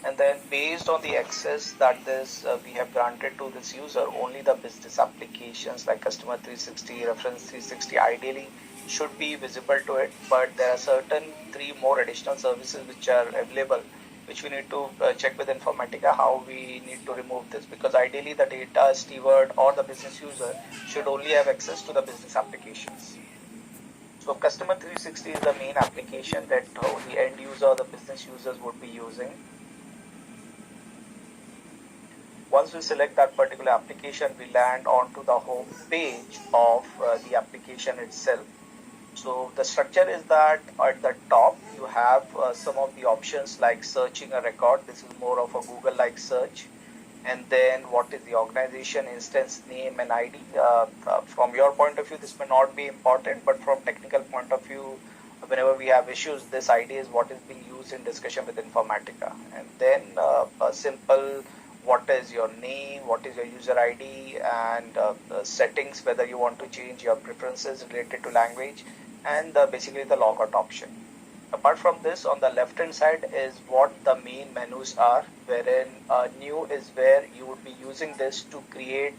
and then based on the access that this we have granted to this user, only the business applications like customer 360, reference 360 ideally should be visible to it, but there are certain 3 more additional services which are available, which we need to check with Informatica how we need to remove this, because ideally the data steward or the business user should only have access to the business applications. So customer 360 is the main application that the end user or the business users would be using. Once we select that particular application, we land onto the home page of the application itself. So the structure is that at the top, you have some of the options like searching a record. This is more of a Google-like search. And then what is the organization, instance name and ID. From your point of view, this may not be important, but from technical point of view, whenever we have issues, this ID is what is being used in discussion with Informatica. And then a simple, what is your name, what is your user ID, and settings, whether you want to change your preferences related to language, and basically the logout option. Apart from this, on the left hand side is what the main menus are, wherein new is where you would be using this to create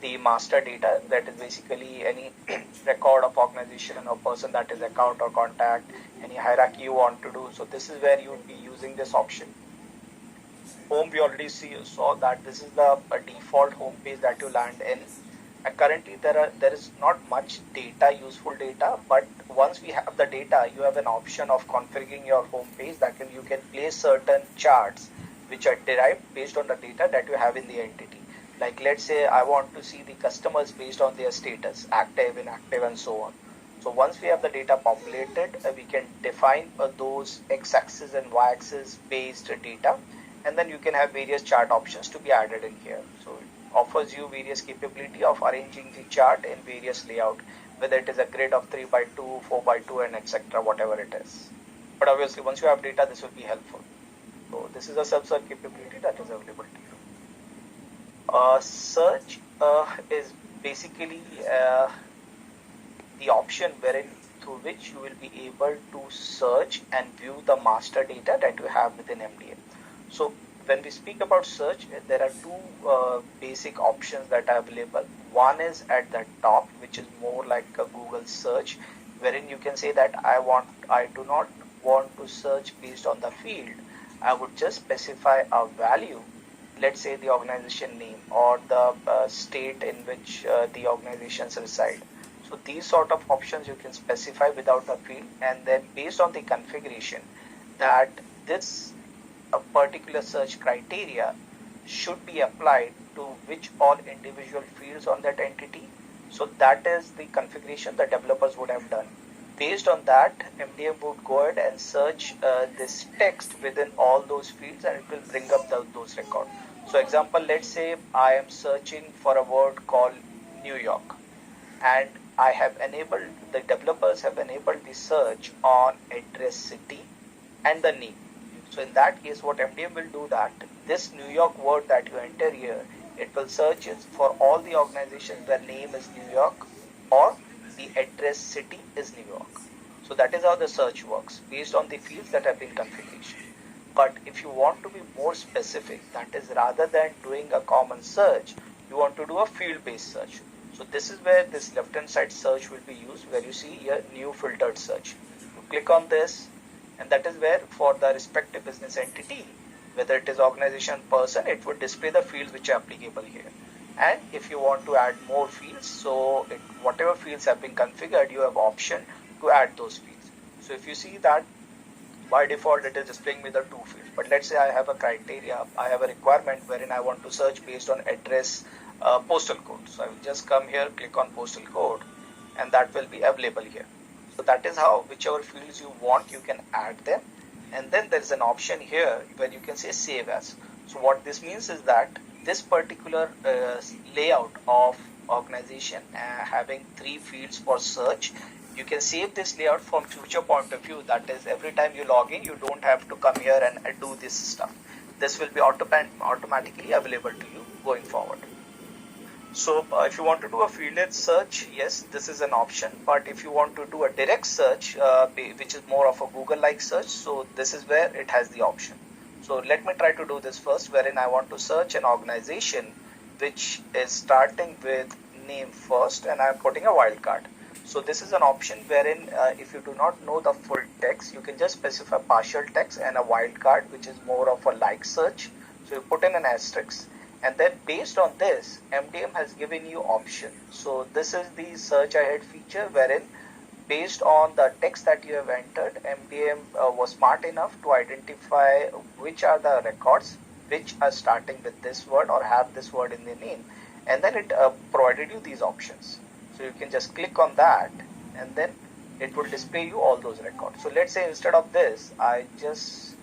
the master data, that is basically any record of organization or person, that is account or contact, any hierarchy you want to do. So this is where you would be using this option. Home, we already saw that this is the default home page that you land in. Currently there is not much data, useful data, but once we have the data, you have an option of configuring your home page that you can place certain charts which are derived based on the data that you have in the entity. Like let's say I want to see the customers based on their status, active, inactive, and so on. So once we have the data populated, we can define those x-axis and y-axis based data, and then you can have various chart options to be added in here. So offers you various capability of arranging the chart in various layout, whether it is a grid of 3x2, 4x2, and etc., whatever it is. But obviously once you have data, this will be helpful. So this is a self-search capability that is available to you. Search is basically the option wherein through which you will be able to search and view the master data that you have within MDM. So when we speak about search, there are 2 basic options that are available. One is at the top, which is more like a Google search, wherein you can say that I do not want to search based on the field. I would just specify a value, let's say the organization name or the state in which the organizations reside. So these sort of options you can specify without a field, and then based on the configuration that this a particular search criteria should be applied to which all individual fields on that entity. So that is the configuration the developers would have done. Based on that, MDM would go ahead and search this text within all those fields, and it will bring up those records. So example, let's say I am searching for a word called New York, and the developers have enabled the search on address, city, and the name. So in that case, what MDM will do that this New York word that you enter here, it will search for all the organizations where name is New York or the address city is New York. So that is how the search works based on the fields that have been configured. But if you want to be more specific, that is rather than doing a common search, you want to do a field-based search. So this is where this left-hand side search will be used, where you see here new filtered search. You click on this, and that is where for the respective business entity, whether it is organization, person, it would display the fields which are applicable here. And if you want to add more fields, so whatever fields have been configured, you have option to add those fields. So if you see that by default it is displaying me the 2 fields, but let's say I have a criteria, I have a requirement wherein I want to search based on address, postal code. So I will just come here, click on postal code, and that will be available here. So that is how whichever fields you want, you can add them. And then there is an option here where you can say save as. So what this means is that this particular layout of organization having 3 fields for search, you can save this layout from future point of view. That is, every time you log in, you don't have to come here and do this stuff. This will be automatically available to you going forward. So if you want to do a fielded search, yes, this is an option. But if you want to do a direct search, which is more of a Google-like search, so this is where it has the option. So let me try to do this first, wherein I want to search an organization which is starting with name first, and I'm putting a wildcard. So this is an option wherein if you do not know the full text, you can just specify partial text and a wildcard, which is more of a like search. So you put in an asterisk, and then based on this, MDM has given you option. So this is the search ahead feature, wherein based on the text that you have entered, MDM was smart enough to identify which are the records which are starting with this word or have this word in the name, and then it provided you these options. So you can just click on that, and then it will display you all those records. So let's say instead of this, I just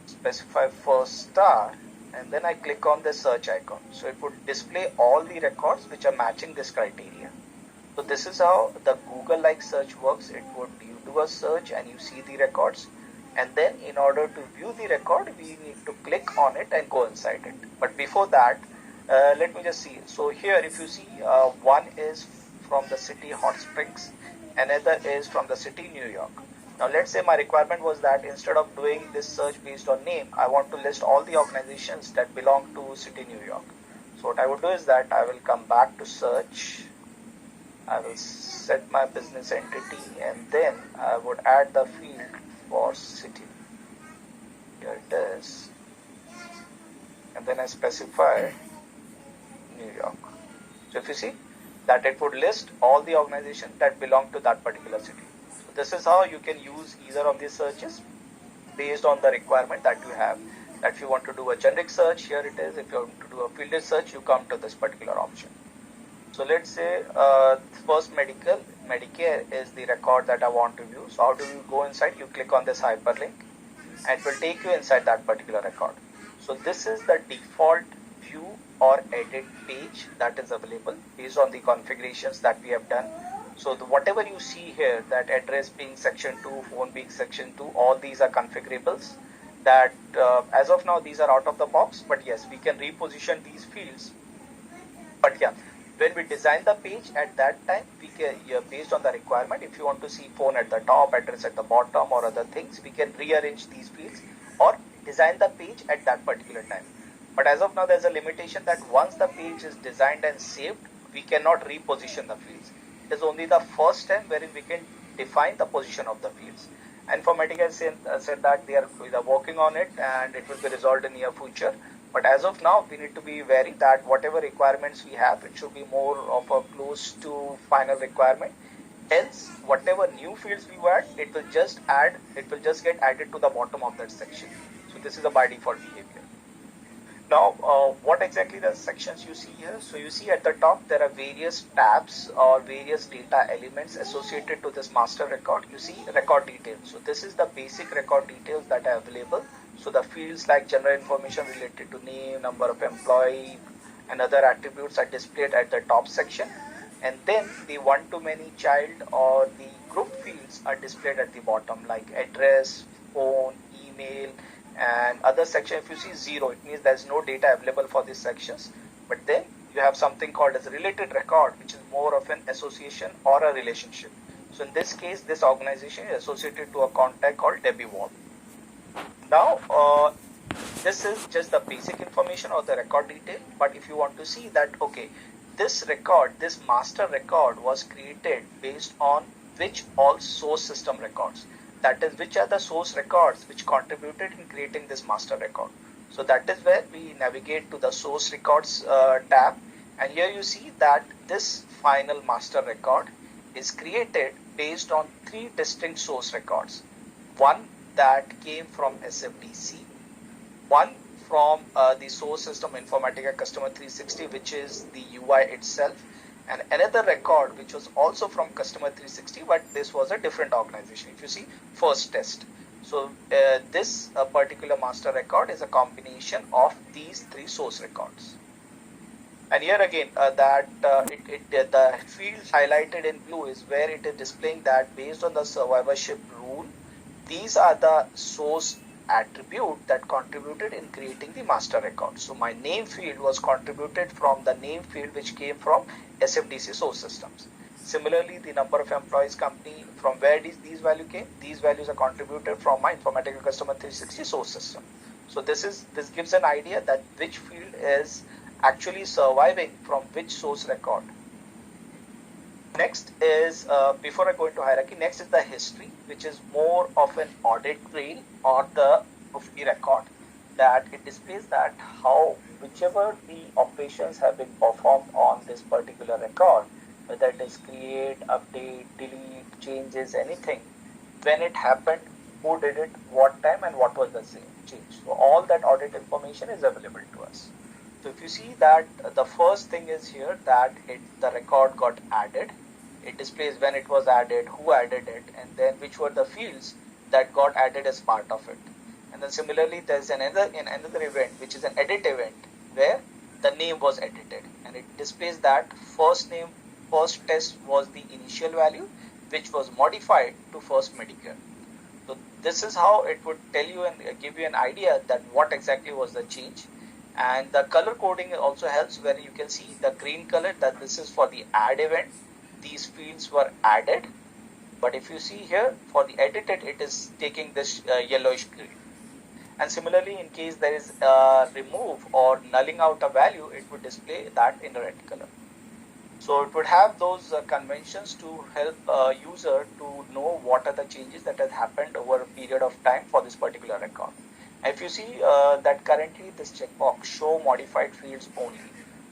specify first star, and then I click on the search icon. So it would display all the records which are matching this criteria. So this is how the Google-like search works. It would, you do a search and you see the records, and then in order to view the record, we need to click on it and go inside it. But before that, let me just see. So here, if you see, one is from the city Hot Springs, another is from the city New York. Now let's say my requirement was that instead of doing this search based on name, I want to list all the organizations that belong to city New York. So what I would do is that I will come back to search. I will set my business entity, and then I would add the field for city. Here it is. And then I specify New York. So if you see that it would list all the organizations that belong to that particular city. So this is how you can use either of these searches based on the requirement that you have. That if you want to do a generic search, here it is. If you want to do a fielded search, you come to this particular option. So let's say first Medicare is the record that I want to view. So how do you go inside? You click on this hyperlink, and it will take you inside that particular record. So this is the default view or edit page that is available based on the configurations that we have done. So whatever you see here, that address being section 2, phone being section 2, all these are configurables. That as of now, these are out of the box, but yes, we can reposition these fields. But yeah, when we design the page at that time, we can, based on the requirement, if you want to see phone at the top, address at the bottom, or other things, we can rearrange these fields or design the page at that particular time. But as of now, there's a limitation that once the page is designed and saved, we cannot reposition the fields. It is only the first time wherein we can define the position of the fields. And Informatica said that they are working on it, and it will be resolved in near future. But as of now, we need to be wary that whatever requirements we have, it should be more of a close to final requirement. Else, whatever new fields we add, it will just get added to the bottom of that section. So this is a by default behavior. Now, what exactly the sections you see here? So you see at the top, there are various tabs or various data elements associated to this master record. You see record details. So this is the basic record details that are available. So the fields like general information related to name, number of employee, and other attributes are displayed at the top section. And then the one-to-many child or the group fields are displayed at the bottom, like address, phone, email, and other section. If you see 0, it means there's no data available for these sections. But then you have something called as a related record, which is more of an association or a relationship. So in this case, this organization is associated to a contact called Debbie Wall. Now, this is just the basic information or the record detail. But if you want to see that, okay, this record, this master record was created based on which all source system records. That is, which are the source records which contributed in creating this master record. So that is where we navigate to the source records tab. And here you see that this final master record is created based on 3 distinct source records. One that came from SFDC, one from the source system Informatica Customer 360, which is the UI itself, and another record which was also from Customer 360, but this was a different organization. If you see first test. So this particular master record is a combination of these 3 source records. And here again, the field highlighted in blue is where it is displaying that based on the survivorship rule, these are the source attribute that contributed in creating the master record. So my name field was contributed from the name field which came from SFDC source systems. Similarly, the number of employees company, from where these values came, these values are contributed from my Informatica Customer 360 source system. So this gives an idea that which field is actually surviving from which source record. Next is, before I go into hierarchy, next is the history, which is more of an audit trail or of the record, that it displays that how whichever the operations have been performed on this particular record, whether it is create, update, delete, changes, anything, when it happened, who did it, what time, and what was the change. So all that audit information is available to us. So if you see that the first thing is here that the record got added, it displays when it was added, who added it, and then which were the fields that got added as part of it. And then similarly, there's another event, which is an edit event, where the name was edited, and it displays that first name, first test was the initial value, which was modified to first Medicare. So this is how it would tell you and give you an idea that what exactly was the change. And the color coding also helps, where you can see the green color, that this is for the add event. These fields were added, but if you see here for the edited, it is taking this yellowish green. And similarly, in case there is remove or nulling out a value, it would display that in red color. So it would have those conventions to help a user to know what are the changes that has happened over a period of time for this particular record. And if you see that currently this checkbox show modified fields only.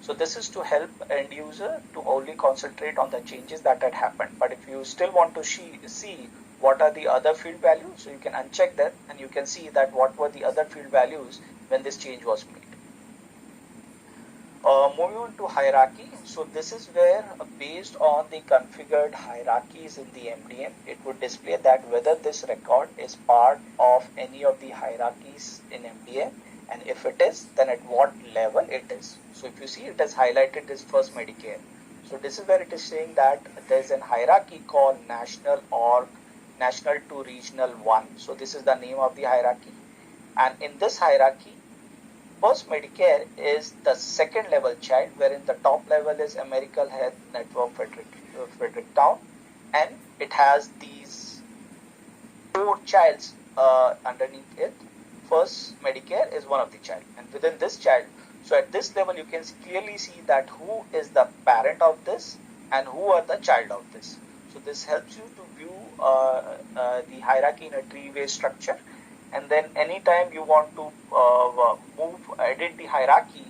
So this is to help end user to only concentrate on the changes that had happened. But if you still want to see what are the other field values, so you can uncheck that and you can see that what were the other field values when this change was made. Moving on to hierarchy. So this is where, based on the configured hierarchies in the MDM, it would display that whether this record is part of any of the hierarchies in MDM, and if it is, then at what level it is. So if you see, it has highlighted this first Medicare. So this is where it is saying that there is a hierarchy called national to regional 1. So this is the name of the hierarchy. And in this hierarchy, first Medicare is the second level child, wherein the top level is American Health Network Fredericktown, and it has these 4 childs underneath it. First Medicare is one of the child, and within this child, so at this level you can clearly see that who is the parent of this and who are the child of this. So this helps you to view the hierarchy in a tree-way structure. And then anytime you want to edit the hierarchy,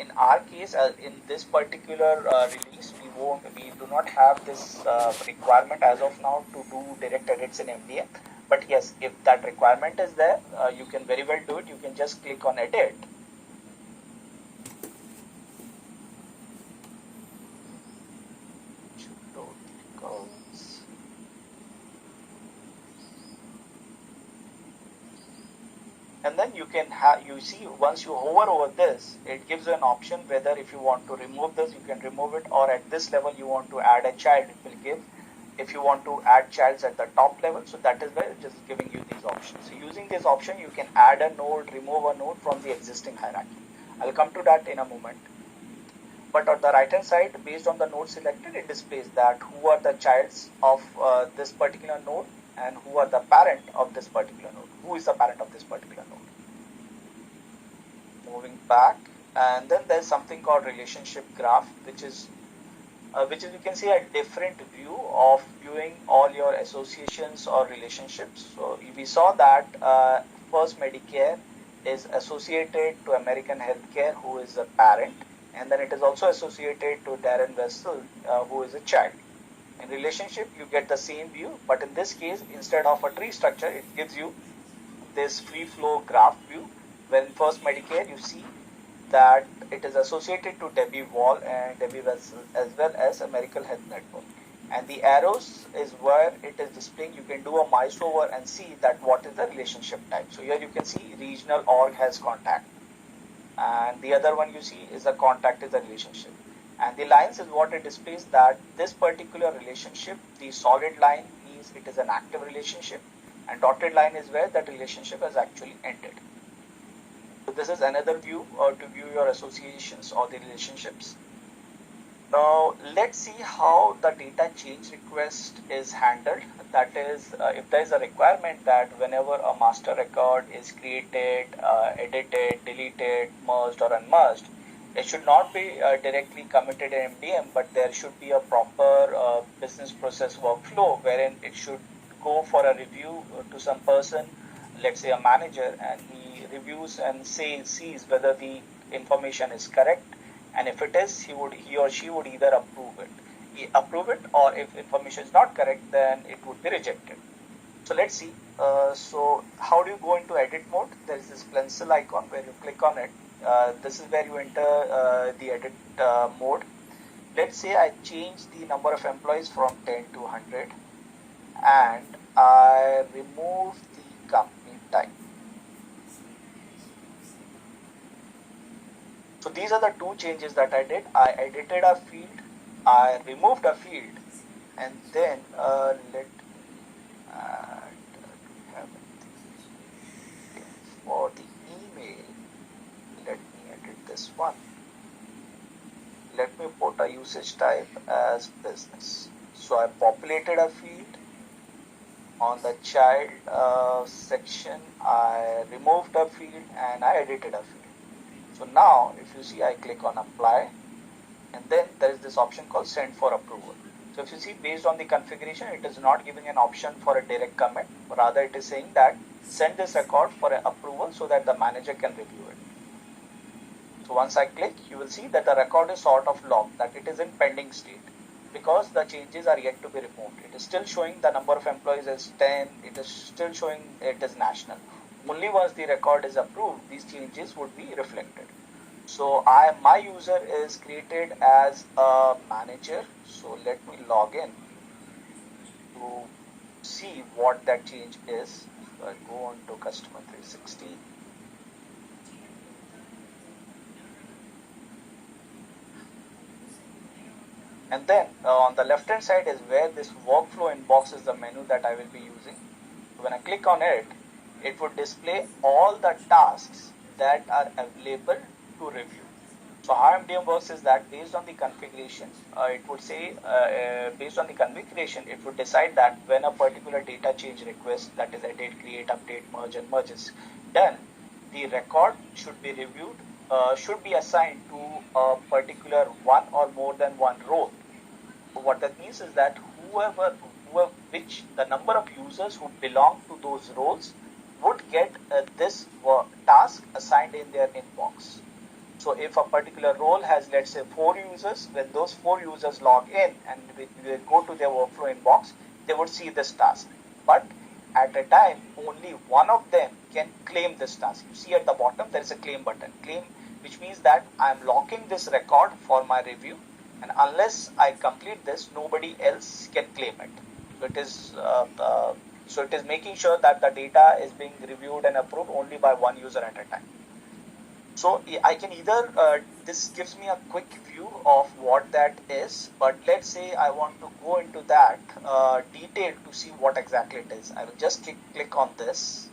in our case, in this particular release, we do not have this requirement as of now to do direct edits in MDM. But yes, if that requirement is there, you can very well do it. You can just click on edit. And then you can you see, once you hover over this, it gives you an option whether if you want to remove this, you can remove it, or at this level you want to add a child, it will give. If you want to add childs at the top level, so that is where it is giving you these options. So using this option, you can add a node, remove a node from the existing hierarchy. I'll come to that in a moment. But on the right hand side, based on the node selected, it displays that who are the childs of this particular node and who are the parent of this particular node. Who is the parent of this particular node? Moving back, and then there's something called relationship graph, which is you can see a different view of viewing all your associations or relationships. So we saw that first Medicare is associated to American Healthcare, who is a parent, and then it is also associated to Darren Vessel, who is a child. In relationship, you get the same view, but in this case, instead of a tree structure, it gives you this free flow graph view. When first Medicare, you see that it is associated to Debbie Wall and Debbie Vessel, as well as American Health Network. And the arrows is where it is displaying. You can do a mouse over and see that what is the relationship type. So here you can see regional org has contact, and the other one you see is the contact is the relationship. And the lines is what it displays, that this particular relationship, the solid line means it is an active relationship, and dotted line is where that relationship has actually ended. So this is another view to view your associations or the relationships. Now let's see how the data change request is handled. That is, if there is a requirement that whenever a master record is created, edited, deleted, merged or unmerged, it should not be directly committed in MDM, but there should be a proper business process workflow wherein it should go for a review to some person, let's say a manager, and he reviews and sees whether the information is correct, and if it is, he or she would either approve it, or if information is not correct, then it would be rejected. So let's see. So how do you go into edit mode? There is this pencil icon where you click on it. This is where you enter the edit mode. Let's say I change the number of employees from 10 to 100, and I remove the company type. So these are the two changes that I did. I edited a field, I removed a field, and then let me add, for the email, let me edit this one. Let me put a usage type as business. So I populated a field. On the child section, I removed a field and I edited a field. So now if you see, I click on apply, and then there is this option called send for approval. So if you see, based on the configuration, it is not giving an option for a direct commit, rather it is saying that send this record for an approval so that the manager can review it. So once I click, you will see that the record is sort of locked, that it is in pending state, because the changes are yet to be removed. It is still showing the number of employees as 10, it is still showing it is national. Only once the record is approved, these changes would be reflected. So my user is created as a manager. So let me log in to see what that change is. So I go on to Customer 360. And then on the left hand side is where this workflow inbox is the menu that I will be using. When I click on it, it would display all the tasks that are available to review. So how MDM works is that based on the configuration, it would say, based on the configuration, it would decide that when a particular data change request, that is edit, create, update, merge and merge is done, the record should be reviewed, should be assigned to a particular one or more than one role. So what that means is that the number of users who belong to those roles would get this task assigned in their inbox. So if a particular role has, let's say, 4 users, when those 4 users log in and they go to their workflow inbox, they would see this task. But at a time, only one of them can claim this task. You see at the bottom, there is a claim button. Claim, which means that I'm locking this record for my review, and unless I complete this, nobody else can claim it. So it is making sure that the data is being reviewed and approved only by one user at a time. So I can either, this gives me a quick view of what that is, but let's say I want to go into that detail to see what exactly it is. I will just click on this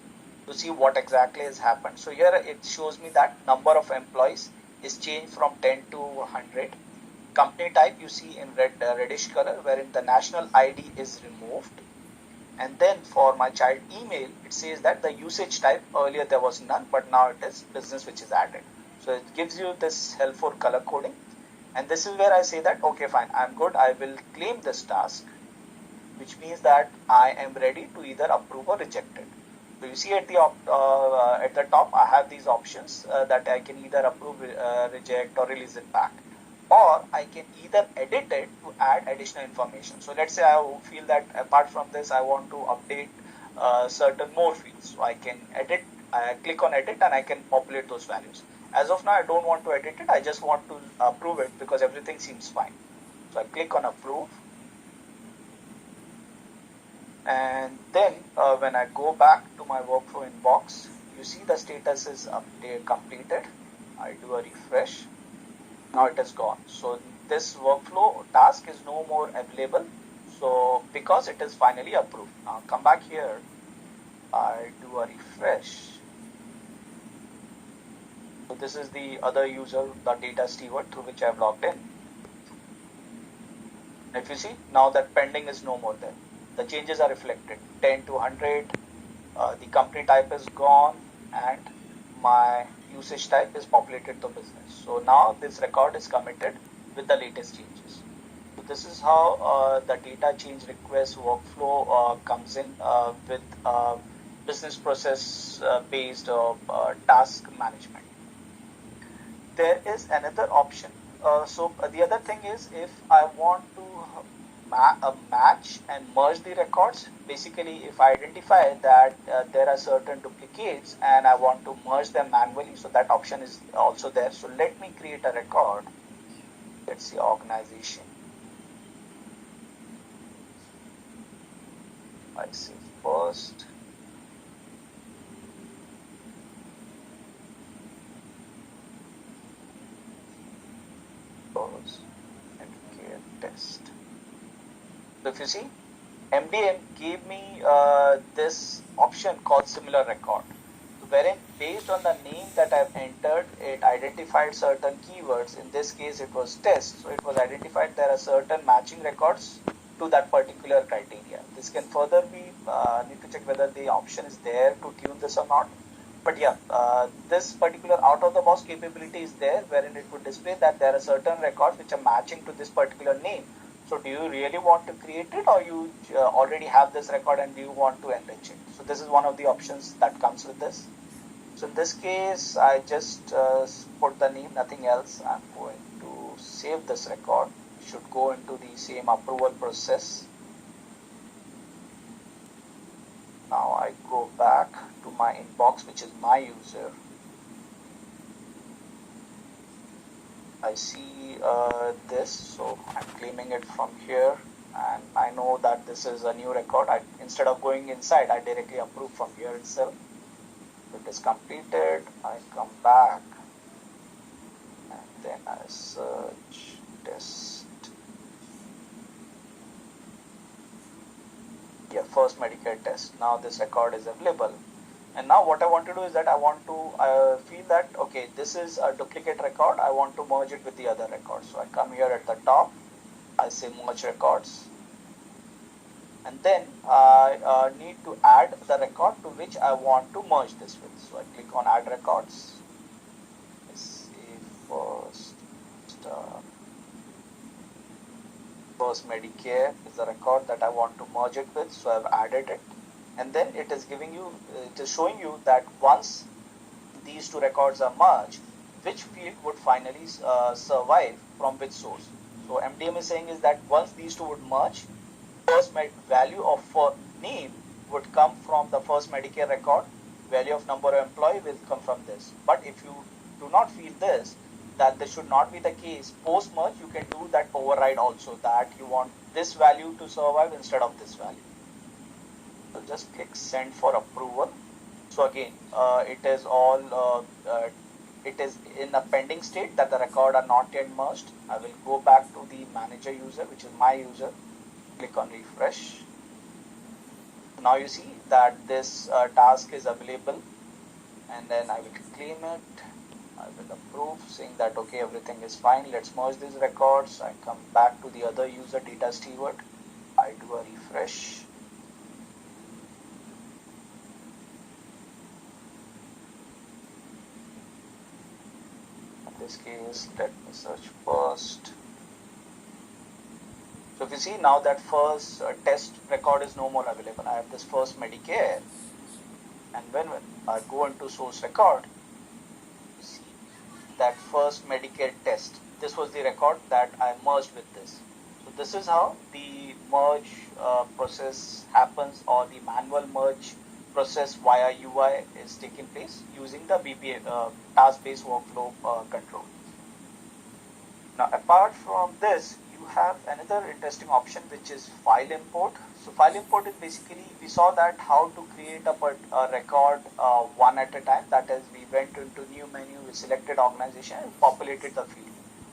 to see what exactly has happened. So here it shows me that number of employees is changed from 10 to 100. Company type you see in reddish color, wherein the national ID is removed. And then for my child email, it says that the usage type, earlier there was none, but now it is business, which is added. So it gives you this helpful color coding. And this is where I say that, okay, fine, I'm good. I will claim this task, which means that I am ready to either approve or reject it. So you see at the top, I have these options that I can either approve, reject, or release it back. Or I can either edit it to add additional information. So let's say I feel that apart from this, I want to update certain more fields. So I can edit, I click on edit and I can populate those values. As of now, I don't want to edit it. I just want to approve it because everything seems fine. So I click on approve. And then when I go back to my workflow inbox, you see the status is update completed. I do a refresh. Now it is gone. So this workflow task is no more available. So because it is finally approved. Now come back here. I do a refresh. So this is the other user, the data steward through which I have logged in. If you see, now that pending is no more there. The changes are reflected. 10 to 100, the company type is gone, and my usage type is populated to business. So now this record is committed with the latest changes. So this is how the data change request workflow comes in with business process based task management. There is another option. So the other thing is, if I want to match and merge the records, basically if I identify that there are certain duplicates and I want to merge them manually, so that option is also there. So let me create a record. Let's see, organization. I see first. And test. So if you see, MDM gave me this option called similar record, wherein based on the name that I've entered, it identified certain keywords. In this case, it was test. So it was identified there are certain matching records to that particular criteria. This can further be, need to check whether the option is there to tune this or not. But yeah, this particular out-of-the-box capability is there, wherein it would display that there are certain records which are matching to this particular name. So do you really want to create it, or you already have this record and do you want to enrich it? So this is one of the options that comes with this. So in this case, I just put the name, nothing else. I'm going to save this record. It should go into the same approval process. Now I go back to my inbox, which is my user. I see this, so I'm claiming it from here, and I know that this is a new record. Instead of going inside, I directly approve from here itself. It is completed. I come back, and then I search test. Yeah, first Medicare test. Now this record is available. And now what I want to do is that I want to feel that, okay, this is a duplicate record. I want to merge it with the other record. So I come here at the top. I say merge records. And then I need to add the record to which I want to merge this with. So I click on add records. Let's see, first Medicare is the record that I want to merge it with. So I've added it. And then it is showing you that once these two records are merged, which field would finally survive from which source. So MDM is saying is that once these two would merge, first value of name would come from the first Medicare record, value of number of employee will come from this. But if you do not feel that this should not be the case, post merge you can do that override also, that you want this value to survive instead of this value. So just click send for approval. So again, it is all it is in a pending state, that the record are not yet merged. I will go back to the manager user, which is my user. Click on refresh. Now you see that this task is available, and then I will claim it. I will approve, saying that okay, everything is fine. Let's merge these records. I come back to the other user, data steward. I do a refresh. In this case, let me search first. So if you see now that first test record is no more available, I have this first Medicare, and when I go into source record, you see that first Medicare test, this was the record that I merged with this. So this is how the merge process happens, or the manual merge process via UI is taking place using the BPA task-based workflow control. Now apart from this, you have another interesting option, which is file import. So file import is basically, we saw that how to create a record one at a time. That is, we went into new menu, we selected organization and populated the field.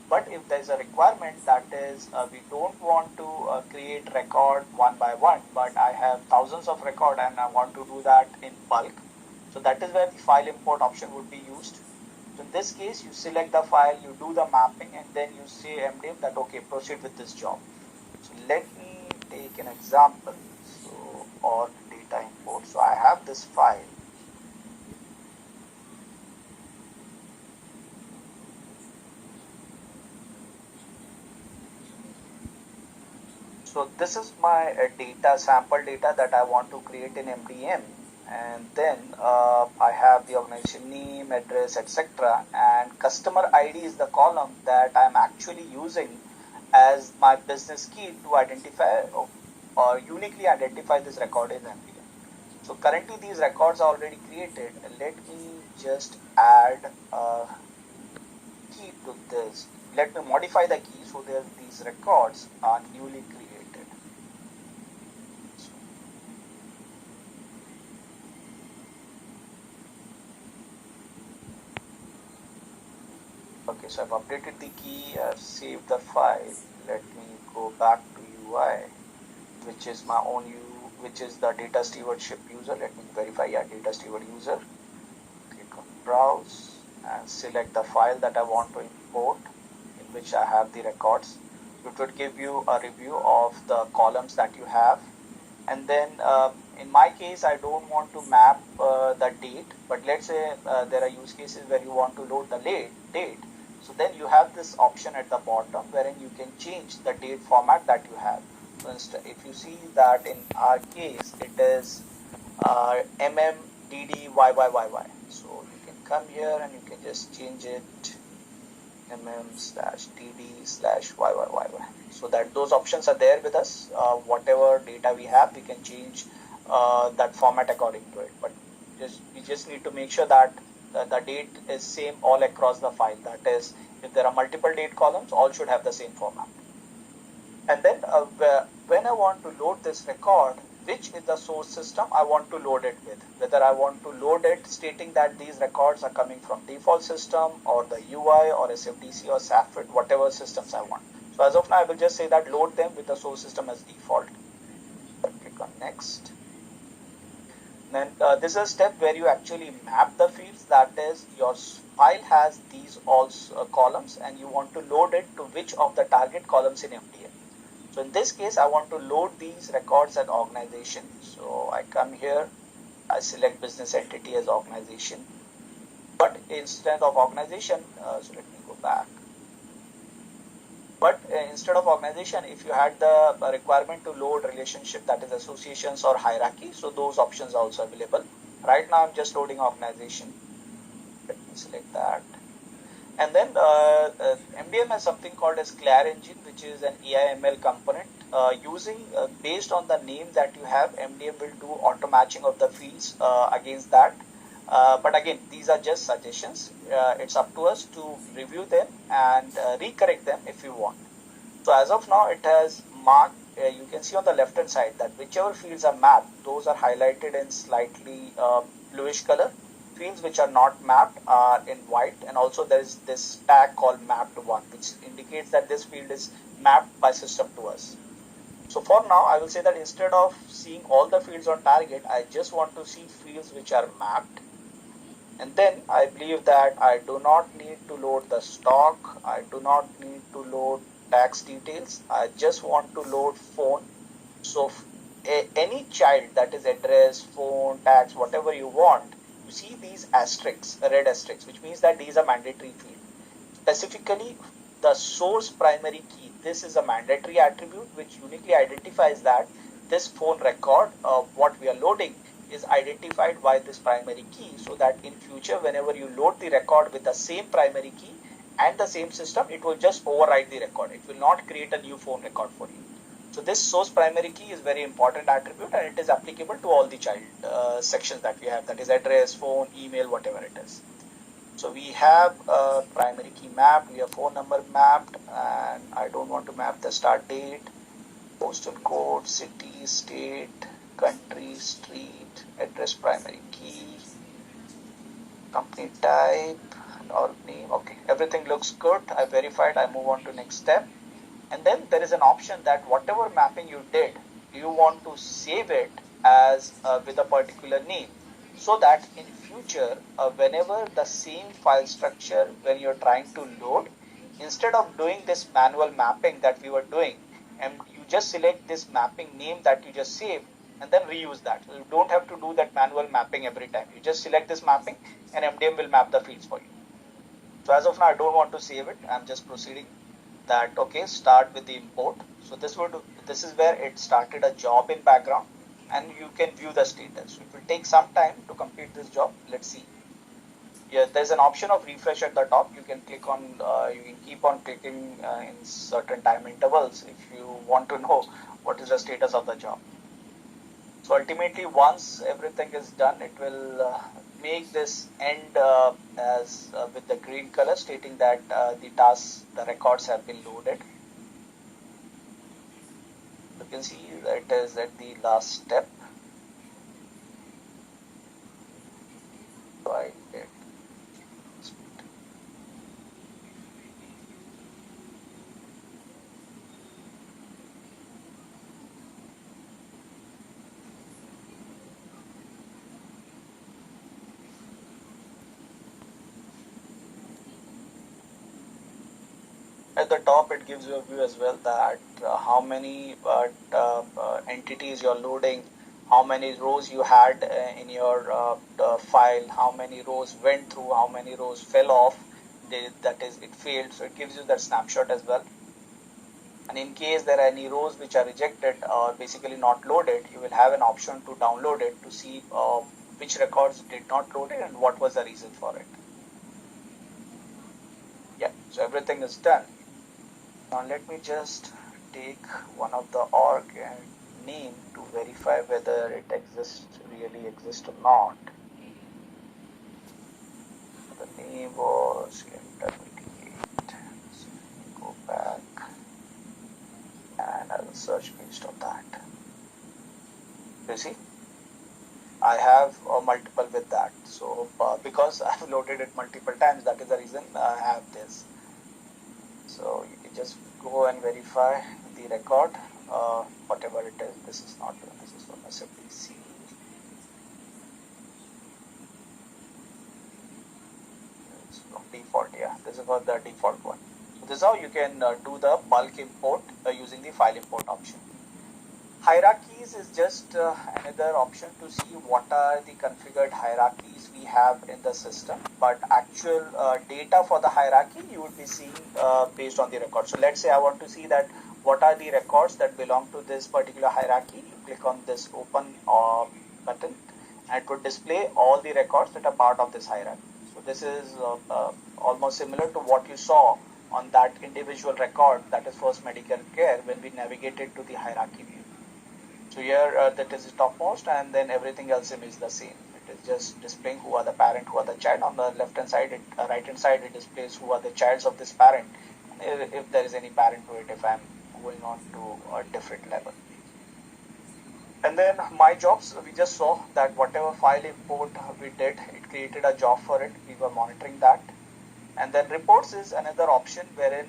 But if there is a requirement, that is, we don't want to create record one by one, but I have thousands of record and I want to do that in bulk. So that is where the file import option would be used. So in this case, you select the file, you do the mapping, and then you say MDM that okay, proceed with this job. So let me take an example. So, or data import. So I have this file. So this is my data, sample data that I want to create in MDM. And then I have the organization name, address, etc. And customer ID is the column that I'm actually using as my business key to identify or uniquely identify this record in MDM. So currently these records are already created. Let me just add a key to this. Let me modify the key so that these records are newly created. Okay, so I've updated the key, I've saved the file. Let me go back to UI, which is my own which is the data stewardship user. Let me verify, yeah, data steward user. Click on browse and select the file that I want to import, in which I have the records. It would give you a review of the columns that you have. And then in my case, I don't want to map the date, but let's say there are use cases where you want to load the date. So then you have this option at the bottom wherein you can change the date format that you have. So if you see that in our case, it is MMDDYYYY. So you can come here and you can just change it mm/dd/yyyy, so that those options are there with us. Whatever data we have, we can change that format according to it, but we just need to make sure that the date is same all across the file. That is, if there are multiple date columns, all should have the same format. And then when I want to load this record, which is the source system I want to load it with, whether I want to load it stating that these records are coming from default system or the UI or SFDC or SAFIT, whatever systems I want. So as of now, I will just say that load them with the source system as default. Click on next. Then this is a step where you actually map the fields. That is, your file has these all columns and you want to load it to which of the target columns in MDM. So in this case, I want to load these records as organization. So I come here, I select business entity as organization. But instead of organization, so let me go back. But instead of organization, if you had the requirement to load relationship, that is associations or hierarchy, so those options are also available. Right now, I'm just loading organization. Let me select that. And then MDM has something called as Claire Engine, which is an AI/ML component. Based on the name that you have, MDM will do auto matching of the fields against that. But again, these are just suggestions. It's up to us to review them and recorrect them if you want. So as of now, it has marked, you can see on the left hand side that whichever fields are mapped, those are highlighted in slightly bluish color. Fields which are not mapped are in white, and also there is this tag called mapped one, which indicates that this field is mapped by system to us. So for now, I will say that instead of seeing all the fields on target, I just want to see fields which are mapped. And then I believe that I do not need to load the stock. I do not need to load tax details. I just want to load phone. So any child, that is address, phone, tax, whatever you want, you see these asterisks, red asterisks, which means that these are mandatory fields. Specifically, the source primary key, this is a mandatory attribute which uniquely identifies that this phone record, what we are loading, is identified by this primary key, so that in future, whenever you load the record with the same primary key and the same system, it will just override the record. It will not create a new phone record for you. So this source primary key is very important attribute, and it is applicable to all the child sections that we have, that is address, phone, email, whatever it is. So we have a primary key mapped, we have phone number mapped, and I don't want to map the start date, postal code, city, state, country, street, address primary key, company type, or name. Okay, everything looks good. I verified. I move on to next step. And then there is an option that whatever mapping you did, you want to save it as with a particular name, so that in future, whenever the same file structure, when you're trying to load, instead of doing this manual mapping that we were doing, and you just select this mapping name that you just saved and then reuse that. So you don't have to do that manual mapping every time. You just select this mapping and MDM will map the fields for you. So as of now, I don't want to save it. I'm just proceeding that, okay, start with the import. So this is where it started a job in background and you can view the status. So it will take some time to complete this job. Let's see. Yeah, there's an option of refresh at the top. You can click on, you can keep on clicking in certain time intervals if you want to know what is the status of the job. So ultimately, once everything is done, it will make this end as with the green color, stating that the tasks, the records have been loaded. You can see that it is at the last step. So I did. At the top, it gives you a view as well that how many entities you're loading, how many rows you had in your file, how many rows went through, how many rows fell off, that is, it failed. So it gives you that snapshot as well. And in case there are any rows which are rejected or basically not loaded, you will have an option to download it to see which records did not load it and what was the reason for it. Yeah, so everything is done. Now let me just take one of the org and name to verify whether it really exists or not. The name was intermediate. So go back and I will search based on that. You see, I have multiple with that. So because I have loaded it multiple times, that is the reason I have this. So you can just go and verify the record, whatever it is. This is not, this is from SFDC. It's from default, yeah. This is for the default one. So this is how you can do the bulk import using the file import option. Hierarchies is just another option to see what are the configured hierarchies we have in the system, but actual data for the hierarchy you would be seeing based on the record. So let's say I want to see that what are the records that belong to this particular hierarchy. You click on this open button and it would display all the records that are part of this hierarchy. So this is almost similar to what you saw on that individual record, that is first medical care, when we navigated to the hierarchy view. So here that is topmost and then everything else is the same. It is just displaying who are the parent, who are the child. On the left hand side, right hand side, it displays who are the childs of this parent. If there is any parent to it, if I'm going on to a different level. And then my jobs, we just saw that whatever file import we did, it created a job for it. We were monitoring that. And then reports is another option wherein,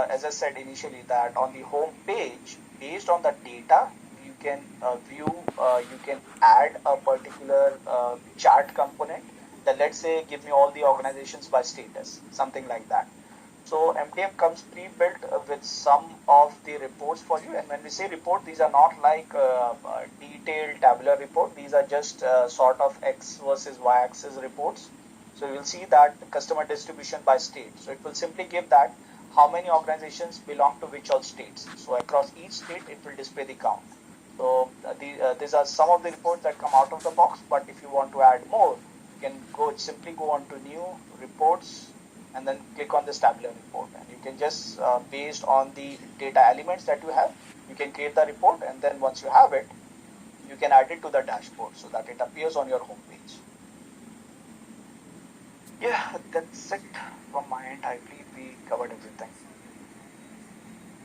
as I said initially, that on the home page, based on the data, you can view, you can add a particular chart component that, let's say, give me all the organizations by status, something like that. So MDM comes pre-built with some of the reports for you. And when we say report, these are not like detailed tabular report. These are just sort of X versus Y axis reports. So you will see that customer distribution by state. So it will simply give that how many organizations belong to which all states. So across each state, it will display the count. So these are some of the reports that come out of the box. But if you want to add more, you can simply go on to new reports and then click on this tabular report. And you can just, based on the data elements that you have, you can create the report. And then once you have it, you can add it to the dashboard so that it appears on your home page. Yeah, that's it from my end. I believe we covered everything.